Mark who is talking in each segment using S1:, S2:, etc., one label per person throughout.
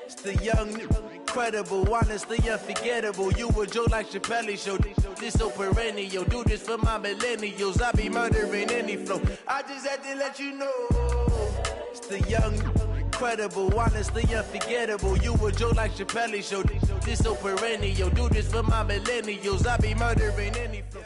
S1: It's the young, incredible, honestly unforgettable. You a joke like Chappelle Show. This so perennial. Do this for my millennials. I be murdering any flow. I just had to let you know. It's the young, incredible, honestly unforgettable. You a joke like Chappelle Show. This so perennial. Do this for my millennials. I be murdering any flow.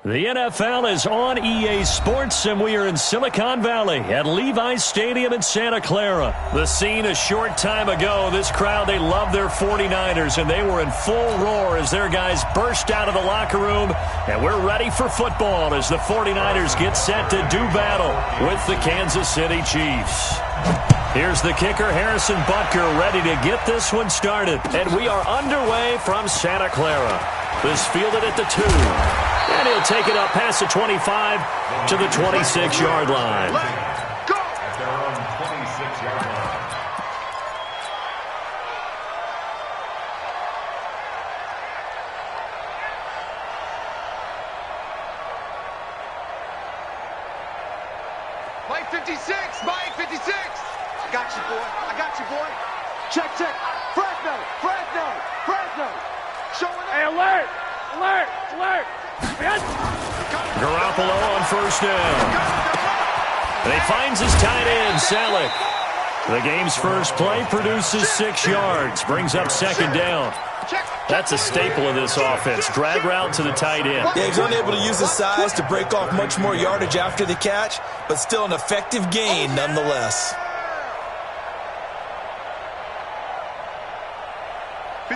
S2: The NFL is on EA Sports, and we are in Silicon Valley at Levi's Stadium in Santa Clara. The scene a short time ago. This crowd, they love their 49ers, and they were in full roar as their guys burst out of the locker room. And we're ready for football as the 49ers get set to do battle with the Kansas City Chiefs. Here's the kicker, Harrison Butker, ready to get this one started. And we are underway from Santa Clara. This fielded at the 2. And he'll take it up past the 25 to the 26-yard line.
S3: Let's go! At their own 26-yard line. Mike 56! Mike 56! I got you, boy. I got you, boy. Check, check. Fresno! Fresno! Fresno! Showing up. Hey, alert! Alert! Alert!
S2: Garoppolo on first down. And he finds his tight end, Salick. The game's first play produces 6 yards, brings up second down. That's a staple of this offense. Drag route to the tight end.
S4: Yeah, he's unable to use his size to break off much more yardage after the catch, but still an effective gain nonetheless.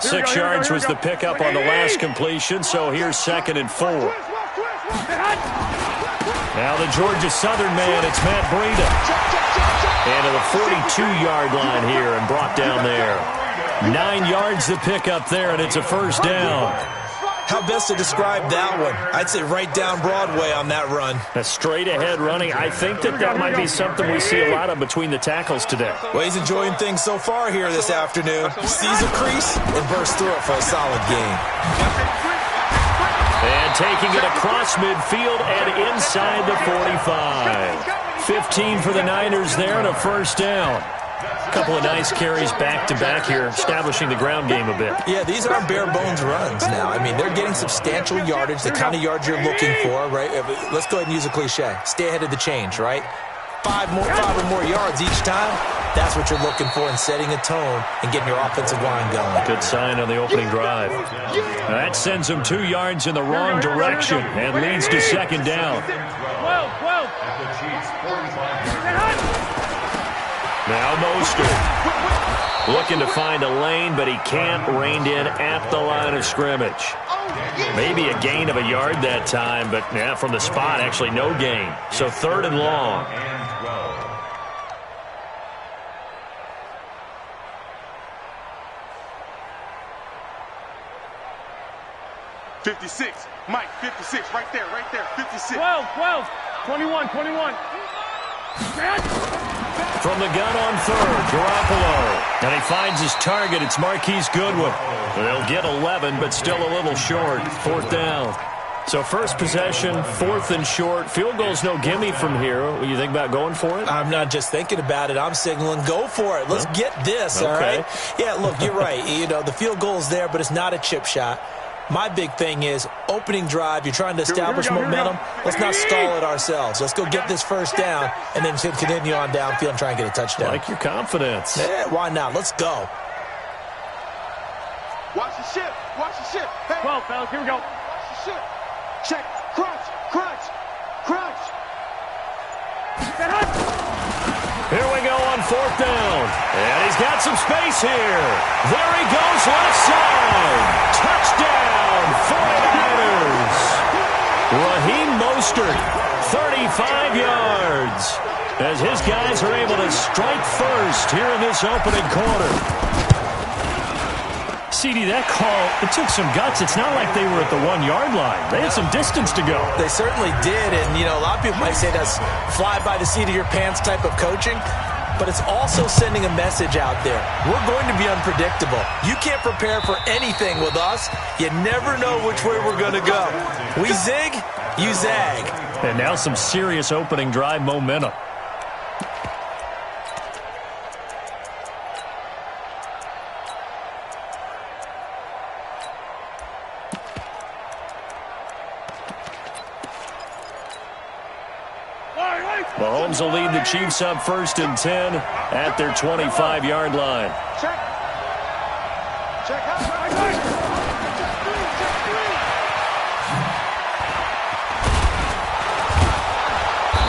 S2: 6 yards was the pickup on the last completion, so here's 2nd and 4. Now the Georgia Southern man, it's Matt Breida. And to the 42-yard line here and brought down there. 9 yards the pickup there, and it's a first down.
S4: How best to describe that one? I'd say right down Broadway on that run.
S2: A straight-ahead running. I think that might be something we see a lot of between the tackles today.
S4: Well, he's enjoying things so far here this afternoon. Sees a crease and bursts through it for a solid gain.
S2: And taking it across midfield and inside the 45. 15 for the Niners there and a first down. A couple of nice carries back-to-back here, establishing the ground game a bit.
S4: Yeah, these aren't bare-bones runs now. I mean, they're getting substantial yardage, the kind of yards you're looking for, right? Let's go ahead and use a cliche. Stay ahead of the change, right? 5 or more yards each time. That's what you're looking for in setting a tone and getting your offensive line going.
S2: Good sign on the opening drive. That sends them 2 yards in the wrong direction and leads to second down.
S3: 12.
S2: Now Mostert looking to find a lane, but he can't. Reined in at the line of scrimmage. Maybe a gain of a yard that time, but yeah, from the spot, actually no gain. So 3rd and long.
S3: 56. Mike, 56. Right there. 56.
S5: 12. 21.
S2: From the gun on 3rd, Garoppolo. And he finds his target. It's Marquise Goodwin. They'll get 11, but still a little short. 4th down. So first possession, 4th and short. Field goal's no gimme from here. What do you think about going for it?
S4: I'm not just thinking about it. I'm signaling go for it. Let's get this, all right? Yeah, look, you're right. You know, the field goal's there, but it's not a chip shot. My big thing is opening drive. You're trying to establish momentum. Let's not stall it ourselves. Let's go get this first down and then continue on downfield and try and get a touchdown.
S2: Like your confidence.
S4: Yeah, why not? Let's go.
S3: Watch the ship. Hey.
S5: 12, fellas. Here we go.
S3: Watch the ship. Check. Crunch.
S2: Here we go on 4th down. And he's got some space here. There he goes, left side. Touchdown, 49ers. Raheem Mostert, 35 yards. As his guys are able to strike first here in this opening quarter. CD, that call, it took some guts. It's not like they were at the 1-yard line. They had some distance to go.
S4: They certainly did, and, you know, a lot of people might say that's fly by the seat of your pants type of coaching. but it's also sending a message out there. We're going to be unpredictable. You can't prepare for anything with us. You never know which way we're going to go. We zig, you zag.
S2: And now some serious opening drive momentum. Mahomes will lead the Chiefs up 1st and 10 at their 25-yard line.
S3: Check. Check out.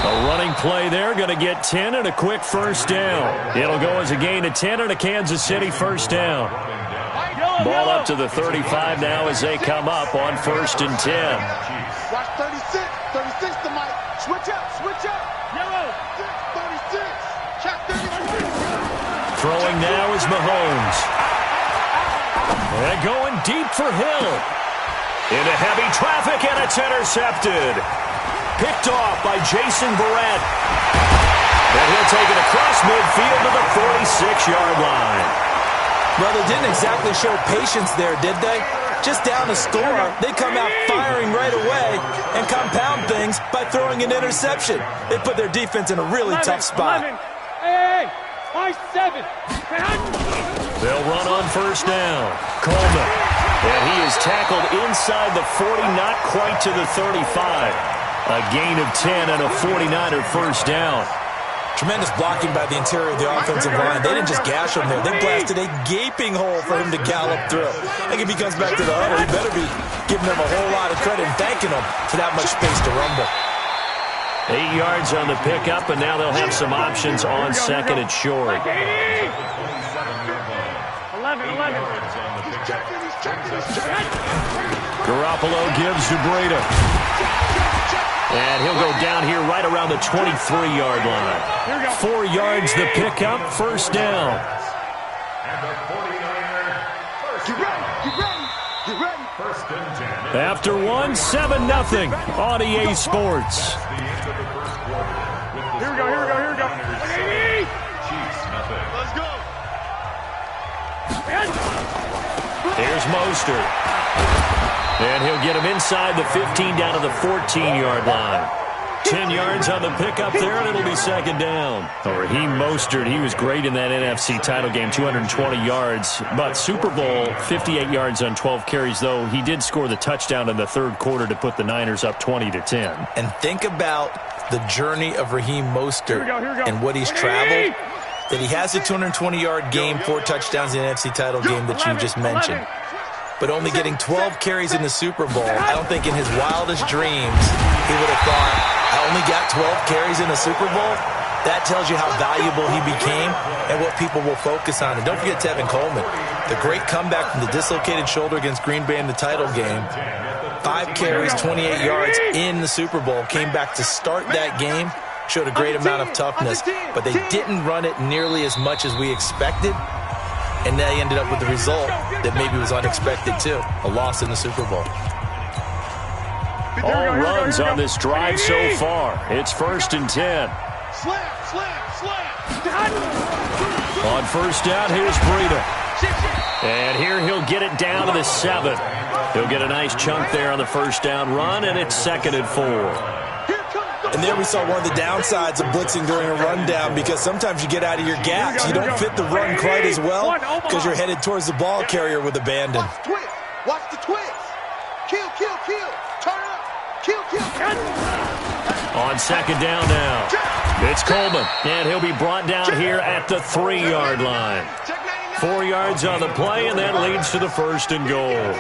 S2: A running play there, going to get 10 and a quick first down. It'll go as a gain of 10 and a Kansas City first down. Ball up to the 35 now as they come up on 1st and 10.
S3: Watch 36. 36 to Mike. Switch up. Switch up. Yellow. 36. Check 36.
S2: Throwing now is Mahomes. And going deep for Hill. Into heavy traffic, and it's intercepted. Picked off by Jason Barrett. And he'll take it across midfield to the 46-yard line.
S4: Well, they didn't exactly show patience there, did they? Just down a score, they come out firing right away and compound things by throwing an interception. They put their defense in a really tough spot.
S5: 11. Hey, 5-7.
S2: They'll run on first down. Coleman. And he is tackled inside the 40, not quite to the 35. A gain of 10 and a 49er first down.
S4: Tremendous blocking by the interior of the offensive line. They didn't just gash him there. They blasted a gaping hole for him to gallop through. I think if he comes back to the huddle, he better be giving them a whole lot of credit and thanking them for that much space to rumble.
S2: 8 yards on the pickup, and now they'll have some options on second and short.
S5: 11.
S2: Garoppolo gives to Breida. And he'll go down here right around the 23-yard line. 4 yards the pickup, first down. After one, 7-0 on EA Sports.
S5: Here we go.
S3: Let's go.
S2: Here's Mostert. And he'll get him inside the 15 down to the 14-yard line. 10 yards on the pickup there, and it'll be second down. Raheem Mostert, he was great in that NFC title game, 220 yards. But Super Bowl, 58 yards on 12 carries, though he did score the touchdown in the third quarter to put the Niners up 20-10.
S4: And think about the journey of Raheem Mostert and what he's traveled. That he has a 220-yard game, 4 touchdowns in the NFC title game that you just mentioned. But only getting 12 carries in the Super Bowl, I don't think in his wildest dreams he would have thought, I only got 12 carries in the Super Bowl? That tells you how valuable he became and what people will focus on. And don't forget Tevin Coleman, the great comeback from the dislocated shoulder against Green Bay in the title game. 5 carries, 28 yards in the Super Bowl, came back to start that game, showed a great amount of toughness, but they didn't run it nearly as much as we expected. And they ended up with the result that maybe was unexpected, too. A loss in the Super Bowl.
S2: All runs on this drive so far. It's 1st and 10.
S3: Slam.
S2: On first down, here's Breida. And here he'll get it down to the 7. He'll get a nice chunk there on the first down run, and it's 2nd and 4.
S4: And there we saw one of the downsides of blitzing during a rundown, because sometimes you get out of your gaps. You don't fit the run quite as well because you're headed towards the ball carrier with abandon.
S3: Watch the twist. Kill. Turn up. Kill.
S2: On second down now, it's Coleman, and he'll be brought down here at the 3-yard line. 4 yards on the play, and that leads to the 1st and goal.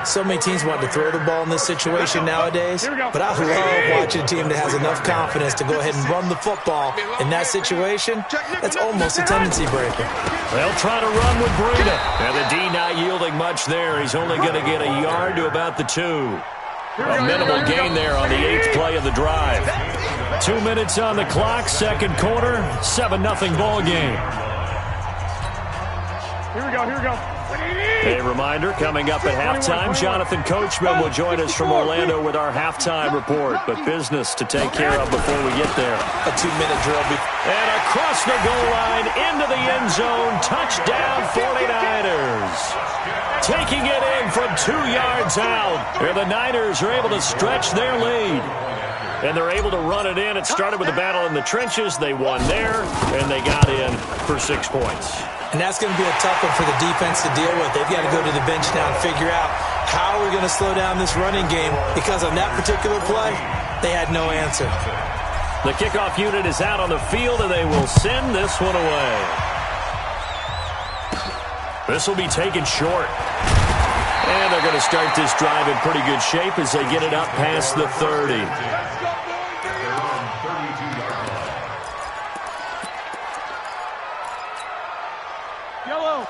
S4: So many teams want to throw the ball in this situation nowadays, but I love watching a team that has enough confidence to go ahead and run the football. In that situation, that's almost a tendency breaker.
S2: They'll try to run with Breida, and the D not yielding much there. He's only going to get a yard to about the 2. A minimal gain there on the 8th play of the drive. 2 minutes on the clock, second quarter, 7-0 ball game.
S5: Here we go.
S2: A reminder, coming up at halftime, Jonathan Coachman will join us from Orlando with our halftime report. But business to take care of before we get there.
S4: A 2-minute drill.
S2: And across the goal line, into the end zone, touchdown 49ers. Taking it in from 2 yards out. And the Niners are able to stretch their lead. And they're able to run it in. It started with a battle in the trenches. They won there, and they got in for 6 points.
S4: And that's going to be a tough one for the defense to deal with. They've got to go to the bench now and figure out how are we going to slow down this running game, because on that particular play, they had no answer.
S2: The kickoff unit is out on the field, and they will send this one away. This will be taken short. And they're going to start this drive in pretty good shape as they get it up past the 30.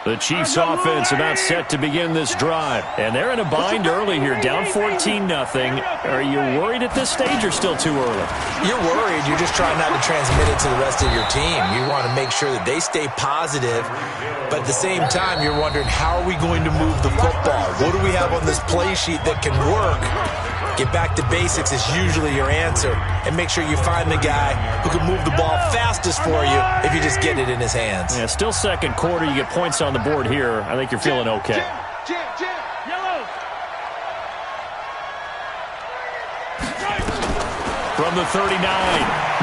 S2: The Chiefs offense about set to begin this drive. And they're in a bind early here, down 14-0. Are you worried at this stage or still too early?
S4: You're worried. You're just trying not to transmit it to the rest of your team. You want to make sure that they stay positive. But at the same time, you're wondering, how are we going to move the football? What do we have on this play sheet that can work? Get back to basics is usually your answer. And make sure you find the guy who can move the ball fastest for you if you just get it in his hands.
S2: Yeah, still second quarter. You get points on the board here. I think you're feeling okay.
S5: Yellow.
S2: From the 39,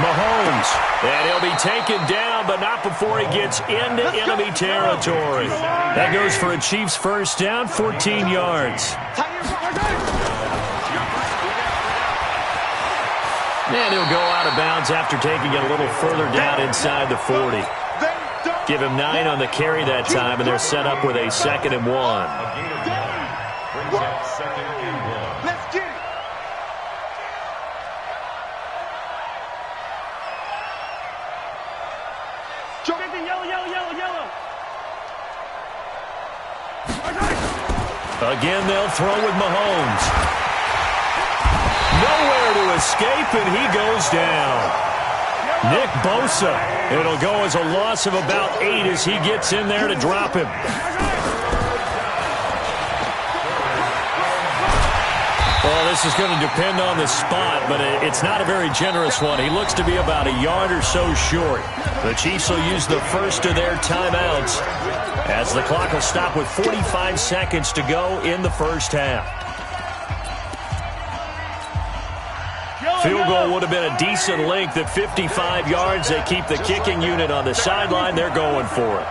S2: Mahomes. And he'll be taken down, but not before he gets into enemy territory. That goes for a Chiefs first down, 14 yards. And he'll go out of bounds after taking it a little further down inside the 40. Give him 9 on the carry that time, and they're set up with a 2nd and 1.
S3: Let's get it. Yellow.
S2: Again, they'll throw with Mahomes. Nowhere to escape, and he goes down. Nick Bosa. It'll go as a loss of about 8 as he gets in there to drop him. Well, this is going to depend on the spot, but it's not a very generous one. He looks to be about a yard or so short. The Chiefs will use the first of their timeouts as the clock will stop with 45 seconds to go in the first half. Field goal would have been a decent length at 55 yards. They keep the kicking unit on the sideline. They're going for it.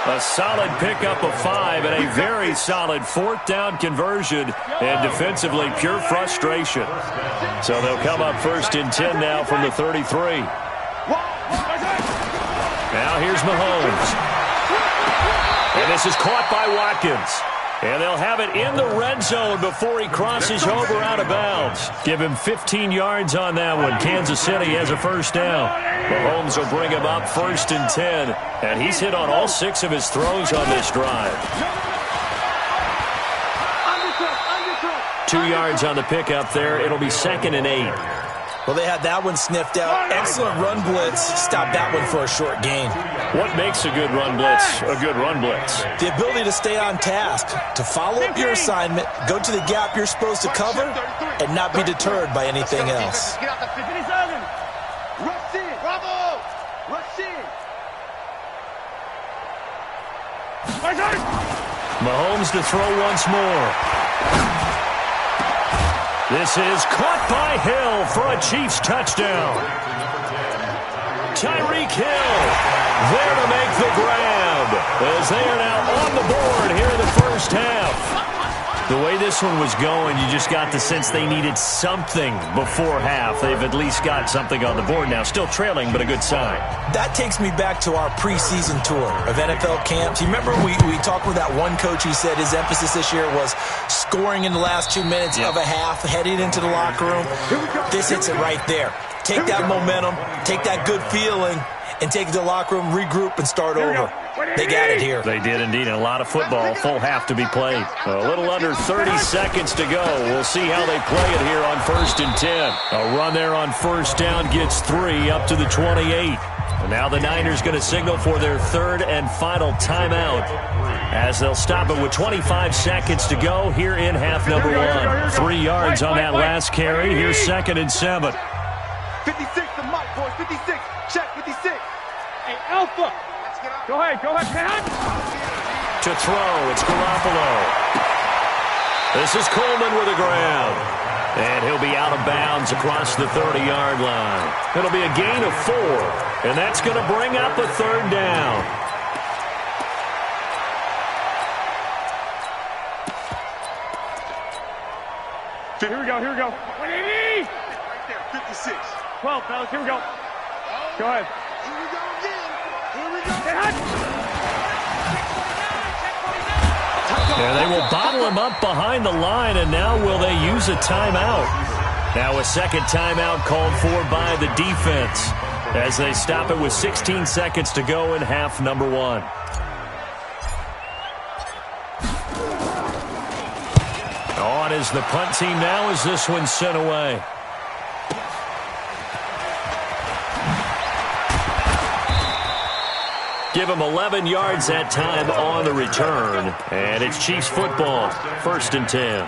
S2: A solid pickup of 5 and a very solid 4th down conversion, and defensively pure frustration. So they'll come up 1st and 10 now from the 33. Now here's Mahomes. And this is caught by Watkins. And they'll have it in the red zone before he crosses over out of bounds. Give him 15 yards on that one. Kansas City has a first down. Mahomes will bring him up 1st and 10. And he's hit on all 6 of his throws on this drive. 2 yards on the pickup there. It'll be 2nd and 8.
S4: Well, they had that one sniffed out. Excellent run blitz. Stopped that one for a short gain.
S2: What makes a good run blitz a good run blitz?
S4: The ability to stay on task, to follow up your assignment, go to the gap you're supposed to cover, and not be deterred by anything else.
S3: Get out the 57. Rush in. Bravo. Rush in.
S2: Mahomes to throw once more. This is caught by Hill for a Chiefs touchdown. Tyreek Hill there to make the grab as they are now on the board here in the first half. The way this one was going, you just got the sense they needed something before half. They've at least got something on the board now. Still trailing, but a good sign.
S4: That takes me back to our preseason tour of NFL camps. You remember we talked with that one coach who said his emphasis this year was scoring in the last 2 minutes of a half, heading into the locker room. This hits it right there. Take that momentum, take that good feeling, and take it to the locker room, regroup, and start over. They got it here.
S2: They did indeed, and a lot of football. Full half to be played. A little under 30 seconds to go. We'll see how they play it here on 1st and 10. A run there on 1st down gets 3 up to the 28. And now the Niners going to signal for their 3rd and final timeout as they'll stop it with 25 seconds to go here in half number 1. 3 yards on that last carry. Here's 2nd and 7.
S3: 56 to Mike, boys. 56. Check 56.
S5: Hey, Alpha. Go ahead.
S2: To throw, it's Garoppolo. This is Coleman with the grab. And he'll be out of bounds across the 30-yard line. It'll be a gain of 4, and that's going to bring up a 3rd down.
S5: Here we go. 180!
S3: Right there, 56.
S5: 12, fellas, here we go. Go ahead.
S3: Here we go again. Here we go.
S5: Stay hot.
S2: And they will bottle him up behind the line, and now will they use a timeout? Now a second timeout called for by the defense as they stop it with 16 seconds to go in half number 1. On is the punt team now as this one's sent away. Give him 11 yards that time on the return. And it's Chiefs football, 1st and 10.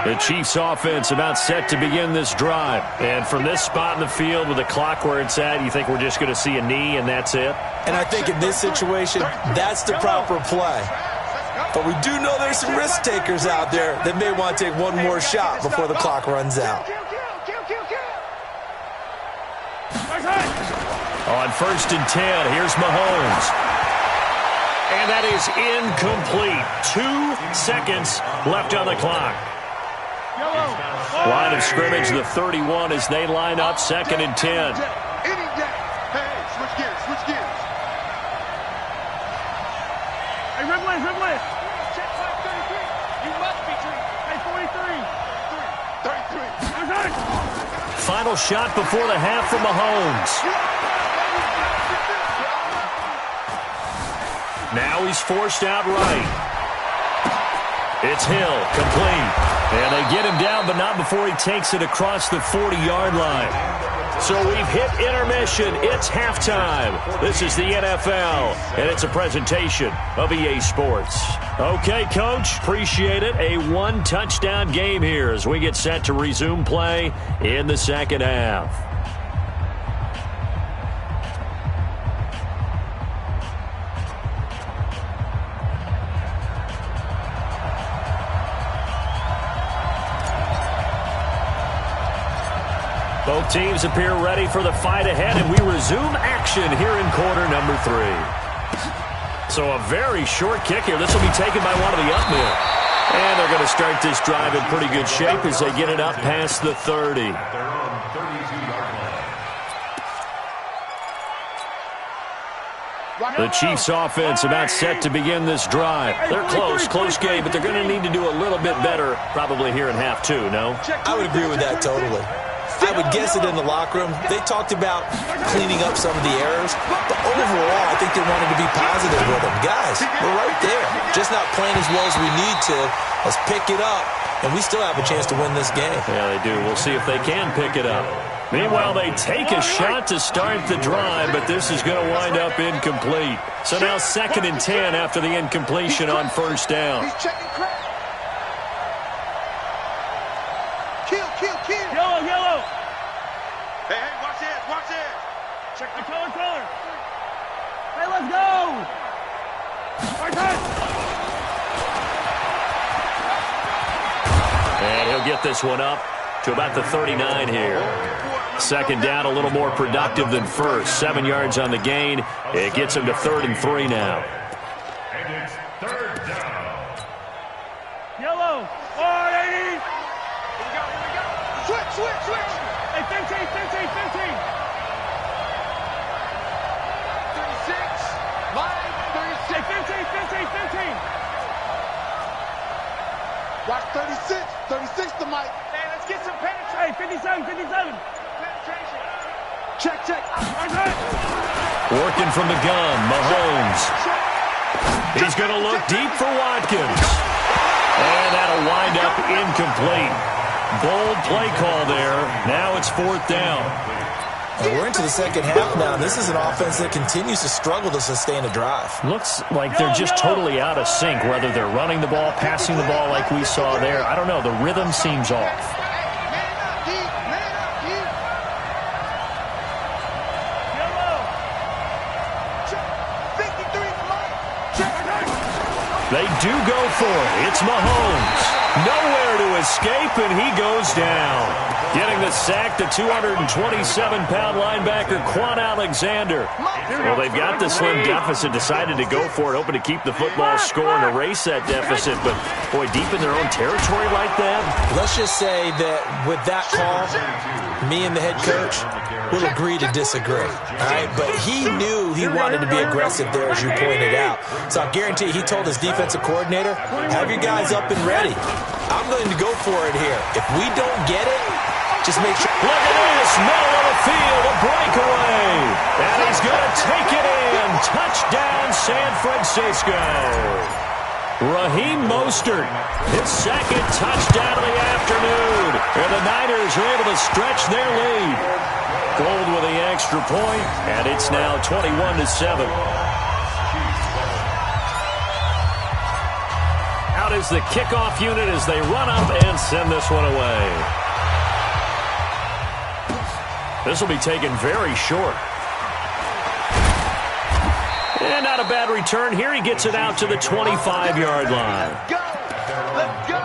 S2: The Chiefs offense about set to begin this drive. And from this spot in the field with the clock where it's at, you think we're just going to see a knee and that's it?
S4: And I think in this situation, that's the proper play. But we do know there's some risk takers out there that may want to take one more shot before the clock runs out.
S2: On 1st and 10, here's Mahomes. And that is incomplete. 2 seconds left on the clock. Line of scrimmage, the 31 as they line up 2nd and 10.
S3: Hey, switch gears.
S5: Hey, Ridley.
S3: Check 533. You must be treated.
S5: Hey, 43.
S3: 33.
S2: Final shot before the half from Mahomes. Now he's forced out right. It's Hill, complete. And they get him down, but not before he takes it across the 40-yard line. So we've hit intermission. It's halftime. This is the NFL, and it's a presentation of EA Sports. Okay, Coach, appreciate it. A 1-touchdown game here as we get set to resume play in the second half. Both teams appear ready for the fight ahead, and we resume action here in quarter number 3. So a very short kick here. This will be taken by one of the up men. And they're going to start this drive in pretty good shape as they get it up past the 30. The Chiefs offense about set to begin this drive. They're close game, but they're going to need to do a little bit better probably here in half 2, no?
S4: I would agree with that totally. I would guess it in the locker room. They talked about cleaning up some of the errors, but overall, I think they wanted to be positive with them. Guys, we're right there. Just not playing as well as we need to. Let's pick it up, and we still have a chance to win this game.
S2: Yeah, they do. We'll see if they can pick it up. Meanwhile, they take a shot to start the drive, but this is going to wind up incomplete. So now 2nd and 10 after the incompletion on 1st down.
S3: He's checking crack. Kill.
S5: Yellow.
S3: Hey, watch this.
S5: Check the color. Hey, let's go.
S2: And he'll get this one up to about the 39 here. 2nd down, a little more productive than 1st. 7 yards on the gain. It gets him to 3rd and 3 now.
S6: And it's 3rd down.
S5: Yellow. 480.
S3: Here we go. Switch.
S5: Hey, 15.
S3: 36. Line 36.
S5: Hey, 15.
S3: Watch 36 to Mike.
S5: Hey, let's get some penetration. Hey, 57.
S3: Penetration. Check, check.
S2: Working from the gun, Mahomes. He's going to look deep for Watkins. And that'll wind up incomplete. Bold play call there. Now it's 4th down.
S4: And we're into the second half now. This is an offense that continues to struggle to sustain a drive.
S2: Looks like they're just totally out of sync, whether they're running the ball, passing the ball like we saw there. I don't know. The rhythm seems off. They do go for it. It's Mahomes. Nowhere to escape, and he goes down. Getting the sack, the 227-pound linebacker, Quan Alexander. Well, they've got the slim deficit, decided to go for it, hoping to keep the football score and erase that deficit. But, boy, deep in their own territory like that.
S4: Let's just say that with that call, me and the head coach will agree to disagree. All right? But he knew he wanted to be aggressive there, as you pointed out. So I guarantee he told his defensive coordinator, have your guys up and ready. I'm going to go for it here. If we don't get it, just make sure.
S2: Look at this, middle of the field, a breakaway. And he's going to take it in. Touchdown, San Francisco. Raheem Mostert, his second touchdown of the afternoon. And the Niners are able to stretch their lead. Gold with the extra point, and it's now 21-7. Out is the kickoff unit as they run up and send this one away. This will be taken very short. And not a bad return. Here he gets it out to the 25-yard line.
S3: Let's go.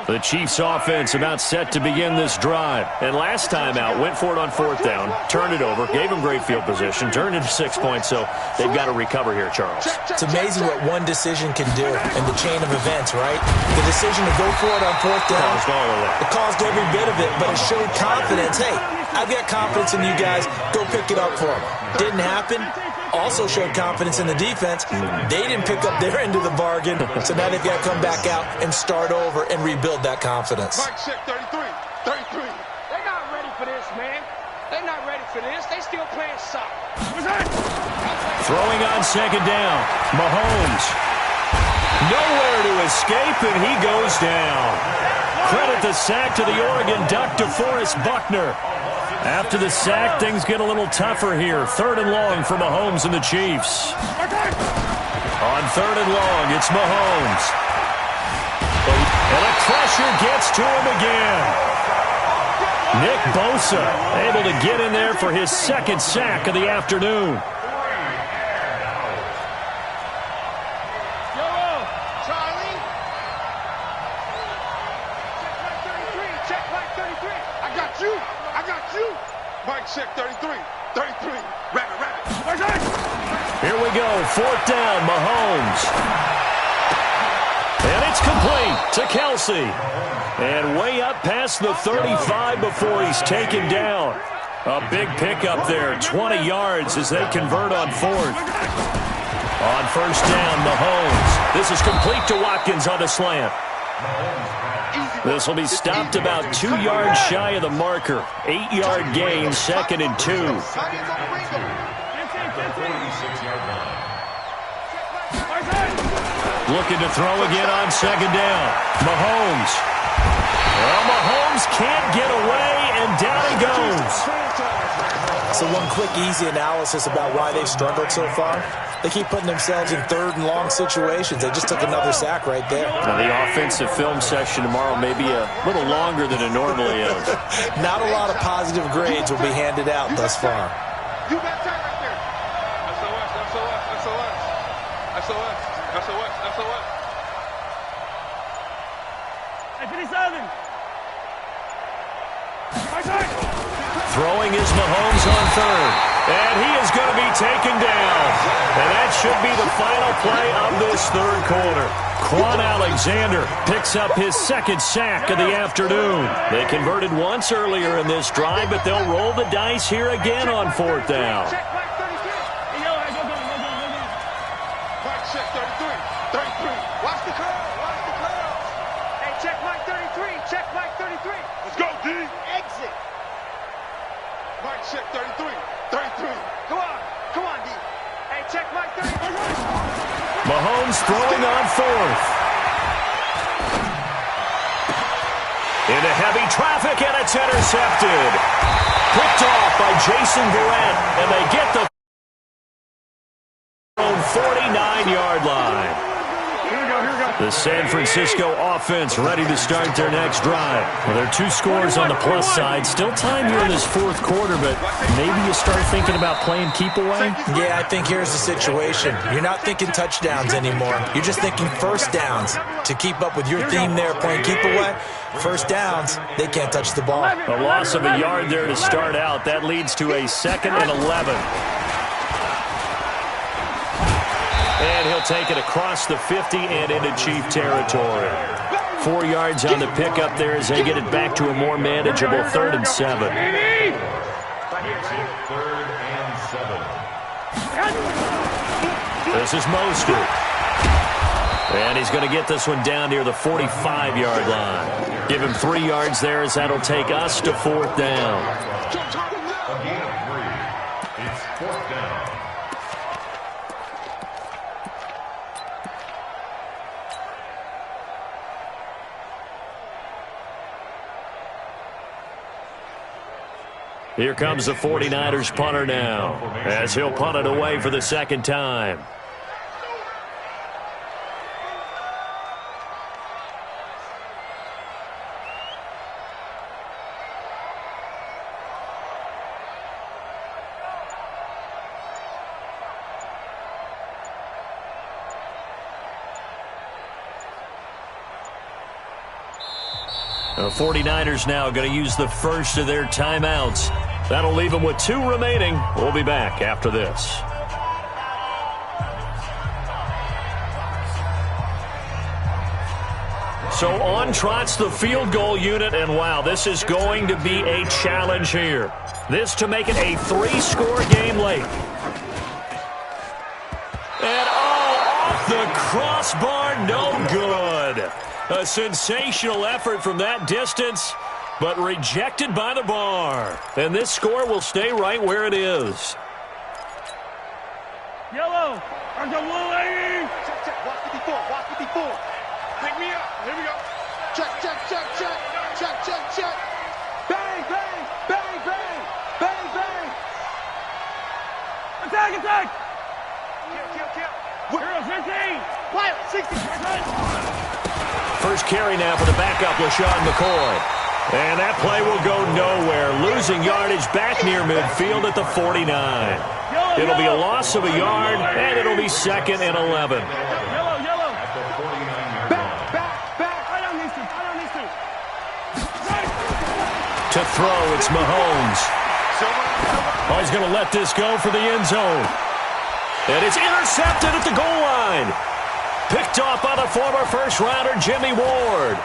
S2: The Chiefs offense about set to begin this drive. And last time out, went for it on 4th down, turned it over, gave them great field position, turned into 6 points, so they've got to recover here, Charles.
S4: It's amazing what one decision can do in the chain of events, right? The decision to go for it on 4th down.
S2: Caused all of that.
S4: It caused every bit of it, but it showed confidence. Hey, I've got confidence in you guys. Go pick it up for them. Didn't happen. Also showed confidence in the defense. They didn't pick up their end of the bargain, so now they've got to come back out and start over and rebuild that confidence.
S3: Mike, check 33. 33.
S5: They're not ready for this, man. They're not ready for this. They still playing soft.
S2: Throwing on 2nd down. Mahomes. Nowhere to escape, and he goes down. Credit the sack to the Oregon Duck, DeForest Buckner. After the sack, things get a little tougher here. 3rd and long for Mahomes and the Chiefs. On 3rd and long, it's Mahomes. And a pressure gets to him again. Nick Bosa able to get in there for his 2nd sack of the afternoon.
S3: Mike, check 33. 33. Rabbit.
S2: Here we go. 4th down, Mahomes. And it's complete to Kelsey. And way up past the 35 before he's taken down. A big pickup there. 20 yards as they convert on 4th. On 1st down, Mahomes. This is complete to Watkins on the slant. This will be stopped about 2 yards shy of the marker. 8-yard gain, 2nd and 2. Looking to throw again on 2nd down. Mahomes. Well, Mahomes can't get away, and down he goes.
S4: So one quick, easy analysis about why they've struggled so far. They keep putting themselves in 3rd and long situations. They just took another sack right there.
S2: Now, the offensive film session tomorrow may be a little longer than it normally is.
S4: Not a lot of positive grades will be handed out thus far.
S3: You got time right there. SOS.
S5: Hey, 57.
S2: Throwing is Mahomes on 3rd. And he is going to be taken down. And that should be the final play of this 3rd quarter. Quan Alexander picks up his 2nd sack of the afternoon. They converted once earlier in this drive, but they'll roll the dice here again on 4th down.
S3: Mike, check 33. 33. Watch the curl. check 33. 33. Come on, D. Hey, check Mike 33.
S2: Mahomes throwing on fourth. Into heavy traffic, and it's intercepted. Picked off by Jason Verrett, and they get the 49-yard line. The San Francisco offense ready to start their next drive. Well, there are 2 scores on the plus side. Still time here in this fourth quarter, but maybe you start thinking about playing keep away?
S4: Yeah, I think here's the situation. You're not thinking touchdowns anymore. You're just thinking first downs. To keep up with your theme there, playing keep away, first downs, they can't touch the ball.
S2: A loss of a yard there to start out. That leads to a 2nd and 11. And he'll take it across the 50 and into Chief territory. 4 yards on the pickup there as they get it back to a more manageable 3rd and 7.
S6: 3rd and 7.
S2: This is Mostert. And he's going to get this one down near the 45-yard line. Give him 3 yards there as that'll take us to 4th down.
S6: A gain of 3. It's 4th down.
S2: Here comes the 49ers punter now, as he'll punt it away for the 2nd time. The 49ers now going to use the first of their timeouts. That'll leave them with 2 remaining. We'll be back after this. So on trots the field goal unit, and wow, this is going to be a challenge here. This to make it a 3-score game late. And off the crossbar, no good. A sensational effort from that distance, but rejected by the bar. And this score will stay right where it is.
S5: Yellow, there's a blue lady.
S3: Check. Watch 54. Watch 54. Pick me up. Here we go. Check. Bang, bang, bang, bang, bang, bang.
S5: Attack.
S3: Kill.
S5: Hero 15.
S3: Quiet, 60.
S2: First carry now for the backup, LaShawn McCoy. And that play will go nowhere. Losing yardage back near midfield at the 49. It'll be a loss of a yard, and it'll be 2nd and 11.
S5: Yellow.
S3: Back.
S5: I don't need to.
S2: To throw, it's Mahomes. Oh, he's going to let this go for the end zone. And it's intercepted at the goal line. Picked off by the former first-rounder Jimmy Ward.